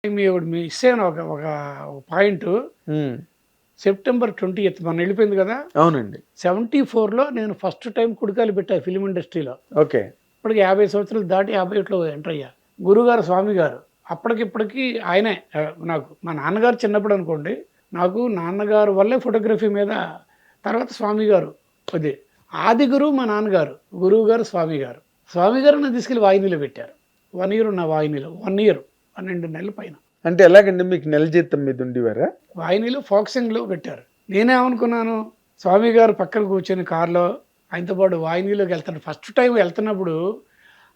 ఒకటి మిస్ అయిన ఒక పాయింట్. సెప్టెంబర్ 20th మన వెళ్ళిపోయింది కదా. అవునండి. 74లో నేను ఫస్ట్ టైం కుడికాయలు పెట్టా ఫిలిం ఇండస్ట్రీలో. ఓకే. ఇప్పటికి 50 సంవత్సరాలు దాటి 51లో ఎంటర్ అయ్యా. గురుగారు స్వామి గారు అప్పటికిప్పటికి ఆయనే నాకు. మా నాన్నగారు చిన్నప్పుడు అనుకోండి, నాకు నాన్నగారు వల్లే ఫోటోగ్రఫీ మీద, తర్వాత స్వామి గారు. అది ఆది గురువు మా నాన్నగారు, గురువు గారు స్వామి గారు. స్వామి గారు నన్ను తీసుకెళ్ళి వాహినిలో పెట్టారు. 1 year ఉన్న వాహినిలో 1 year 12 నెలల పైన. అంటే ఎలాగండి, మీకు నెల జీతం మీద ఉండేవారా? వాహినిలో ఫోక్సింగ్లో పెట్టారు. నేనేమనుకున్నాను, స్వామి గారు పక్కన కూర్చొని కారులో ఆయనతో పాటు వాహినిలోకి వెళ్తాను. ఫస్ట్ టైం వెళ్తున్నప్పుడు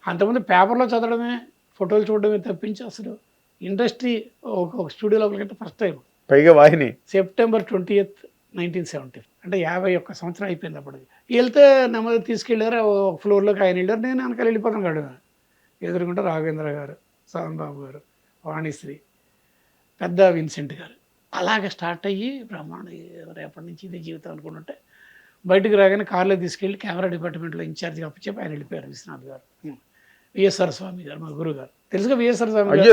అంతకుముందు పేపర్లో చదవడమే, ఫోటోలు చూడడమే తప్పించి అసలు ఇండస్ట్రీ ఒక స్టూడియో లోపలికి ఫస్ట్ టైం. పైగా వాహిని. సెప్టెంబర్ 20th 1970, అంటే 51 సంవత్సరం అయిపోయింది అప్పటికి. వెళ్తే నెమ్మది తీసుకెళ్ళారు. ఒక ఫ్లోర్లోకి ఆయన వెళ్ళారు, నేను వెనకాల వెళ్ళిపోతాను కాడు. ఎదురుకుంటే రాఘవేంద్ర గారు, సాంబాబు గారు, వాణిశ్రీ, పెద్ద విన్సెంట్ గారు. అలాగే స్టార్ట్ అయ్యి బ్రహ్మాండ రేపటి నుంచి ఇదే జీవితం అనుకుంటుంటే బయటకు రాగానే కార్లో తీసుకెళ్ళి కెమెరా డిపార్ట్మెంట్లో ఇన్ఛార్జ్గా అప్పచెప్పి ఆయన వెళ్ళిపోయారు. విశ్వనాథ్ గారు, విఎస్ఆర్ స్వామి గారు, మా గురువు గారు. తెలుసుగా విఎస్ఆర్ స్వామి గారు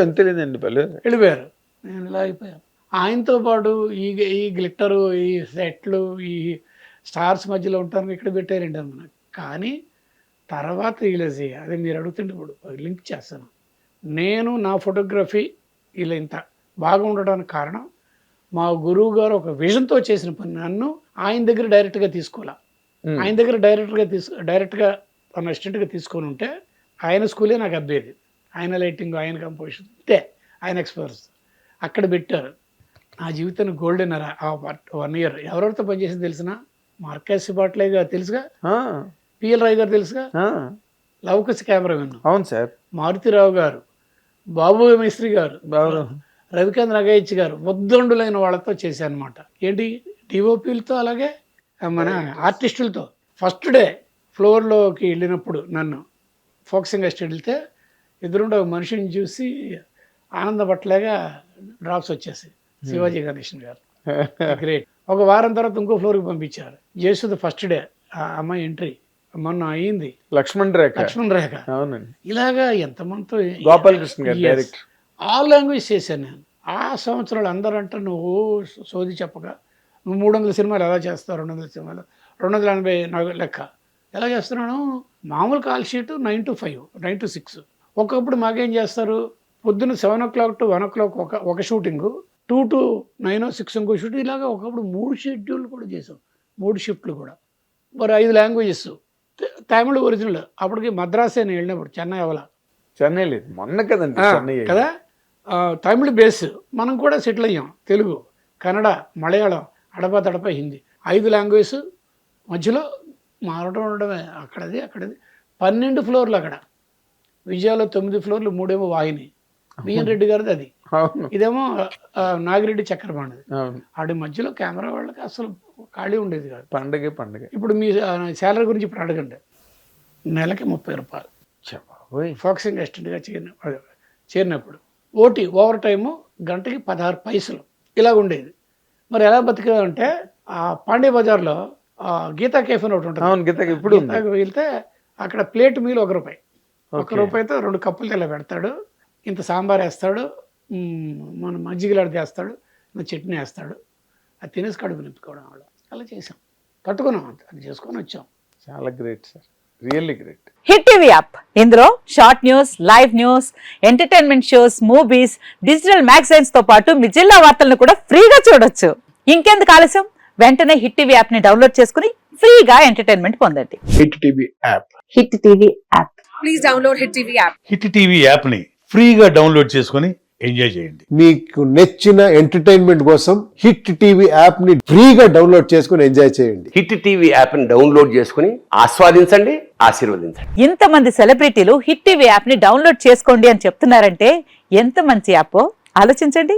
వెళ్ళిపోయారు. నేను ఇలా అయిపోయాను. ఆయనతో పాటు ఈ గ్లిట్టరు, ఈ సెట్లు, ఈ స్టార్స్ మధ్యలో ఉంటాను ఇక్కడ పెట్టారండి అన్న. కానీ తర్వాత రియలైజ్ అయ్యా, అదే మీరు అడుగుతుంటే ఇప్పుడు లింక్ చేస్తాను. నేను నా ఫోటోగ్రఫీ ఇలా ఇంత బాగా ఉండడానికి కారణం మా గురువు గారు ఒక విజన్తో చేసిన పని. నన్ను ఆయన దగ్గర డైరెక్ట్గా తీసుకోవాలా. ఆయన దగ్గర డైరెక్ట్గా తన అసిస్టెంట్గా తీసుకొని ఉంటే ఆయన స్కూలే నాకు అబ్బేది. ఆయన లైటింగ్, ఆయన కంపోజిషన్, అంతే, ఆయన ఎక్స్పీరియన్స్ అక్కడ పెట్టారు. నా జీవితాన్ని గోల్డెన్ ఎరా. 1 year ఎవరెవరితో పనిచేసింది తెలిసిన, మార్కెస్ బాట్లే గారు తెలుసుగా, పిఎల్ రాయ్ గారు తెలుసుగా, లవకుశ కెమెరామెన్, అవును సార్, మారుతిరావు గారు, బాబు మేస్త్రి గారు, రవికాంత్ నగేచ్ గారు, ముద్దండులైన వాళ్ళతో చేశాను అనమాట. ఏంటి డిఓపీలతో, అలాగే మన ఆర్టిస్టులతో. ఫస్ట్ డే ఫ్లోర్లోకి వెళ్ళినప్పుడు నన్ను ఫోకసింగ్ అసిస్టెంట్ వెళ్తే ఎదురుండే ఒక మనిషిని చూసి ఆనందపట్టలేగా డ్రాప్స్ వచ్చేసి శివాజీ గణేషన్ గారు గ్రేట్. ఒక వారం తర్వాత ఇంకో ఫ్లోర్కి పంపించారు. జేసుది ఫస్ట్ డే ఆ అమ్మాయి ఎంట్రీ మొన్న అయ్యింది. లక్ష్మణ్ రేఖ. అవునండి. ఇలాగా ఎంతమందితో గోపాలకృష్ణ గారు డైరెక్టర్. ఆల్ లాంగ్వేజ్ చేశాను నేను. ఆ సంవత్సరాలు అందరూ అంటే నువ్వు సోది చెప్పగా, నువ్వు 300 సినిమాలు ఎలా చేస్తావు, 200 సినిమాలు 280 లెక్క ఎలా చేస్తున్నాను. మామూలు కాల్ షీట్ 9 to 5, 9 to 6. ఒకప్పుడు మాకేం చేస్తారు, పొద్దున్న 7 o'clock to 1 o'clock ఒక షూటింగు, 2 to 9, 6 ఇంకో షూటింగ్. ఇలాగా ఒకప్పుడు 3 షెడ్యూళ్ళు కూడా చేసాం, 3 షిఫ్ట్లు కూడా. మరి 5 లాంగ్వేజెస్. తమిళ ఒరిజినల్ అప్పటికి మద్రాసే నేను వెళ్ళినప్పుడు, చెన్నై అవల. చెన్నై లేదు, మొన్న కదండి చెన్నై కదా. తమిళ బేస్ మనం కూడా సెటిల్ అయ్యాం. తెలుగు, కన్నడ, మలయాళం, అడపా తడప హిందీ, 5 లాంగ్వేజ్ మధ్యలో మారడం ఉండడమే. అక్కడది 12 ఫ్లోర్లు అక్కడ. విజయాలో 9 ఫ్లోర్లు, 3 ఏమో వాహిని, బిఎన్ రెడ్డి గారిది అది, ఇదేమో నాగిరెడ్డి చక్రపాణిది. ఆడి మధ్యలో కెమెరా వాళ్ళకి అసలు ఖాళీ ఉండేది కాదు. పండగ. ఇప్పుడు మీ శాలరీ గురించి ఇప్పుడు అడగండి. నెలకి 30 రూపాయలు ఫోకసింగ్ అసిస్టెంట్గా చేరినప్పుడు. ఓవర్ టైము గంటకి 16 పైసలు ఇలాగ ఉండేది. మరి ఎలా బతికేదంటే ఆ పాండే బజార్లో గీతా కేఫ్ అని ఒకటి ఉంటుంది. ఇప్పుడు వెళ్తే అక్కడ ప్లేట్ మీల్ ₹1. ₹1తో 2 కప్పులు ఇలా పెడతాడు. ఇంత సాంబార్ వేస్తాడు, మన మజ్జిగలాడితే వేస్తాడు, ఇంత చట్నీ వేస్తాడు. అది తినేసి కడుపు నింపుకోవడం వాళ్ళు. అలా చేసాం, తట్టుకున్నాం, అది చేసుకొని వచ్చాం. చాలా great sir, really great. Hit TV app, ఇందులో short news, live news, entertainment shows, movies, digital magazines తో పాటు మీ జిల్లా వార్తలను కూడా ఫ్రీగా చూడొచ్చు. ఇంకెందుకు ఆలస్యం, వెంటనే హిట్ టీవీ యాప్ ని డౌన్లోడ్ చేసుకుని ఫ్రీగా ఎంటర్టైన్మెంట్ పొందండి. Hit TV app. Hit TV app. Please download hit TV app. Hit TV app ని ఫ్రీగా డౌన్లోడ్ చేసుకుని ఎంజాయ్ చేయండి. మీకు నచ్చిన ఎంటర్టైన్మెంట్ కోసం హిట్ టీవీ యాప్ ని ఫ్రీగా డౌన్లోడ్ చేసుకుని ఎంజాయ్ చేయండి. హిట్ టీవీ యాప్ ని డౌన్లోడ్ చేసుకుని ఆస్వాదించండి, ఆశీర్వదించండి. ఇంతమంది సెలబ్రిటీలు హిట్ టీవీ యాప్ ని డౌన్లోడ్ చేసుకోండి అని చెప్తున్నారంటే ఎంత మంచి యాప్ ఆలోచించండి.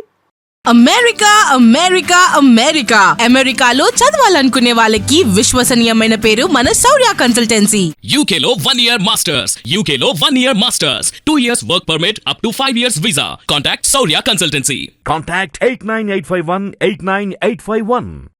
అమెరికాలో చదవాలనుకునే వాళ్ళకి విశ్వసనీయమైన పేరు మన శౌర్య కన్సల్టెన్సీ. UK లో 1 year masters, UK లో 1 year masters, 2 years work permit up to 5 years visa. Contact Saurya Consultancy. Contact 89851 89851.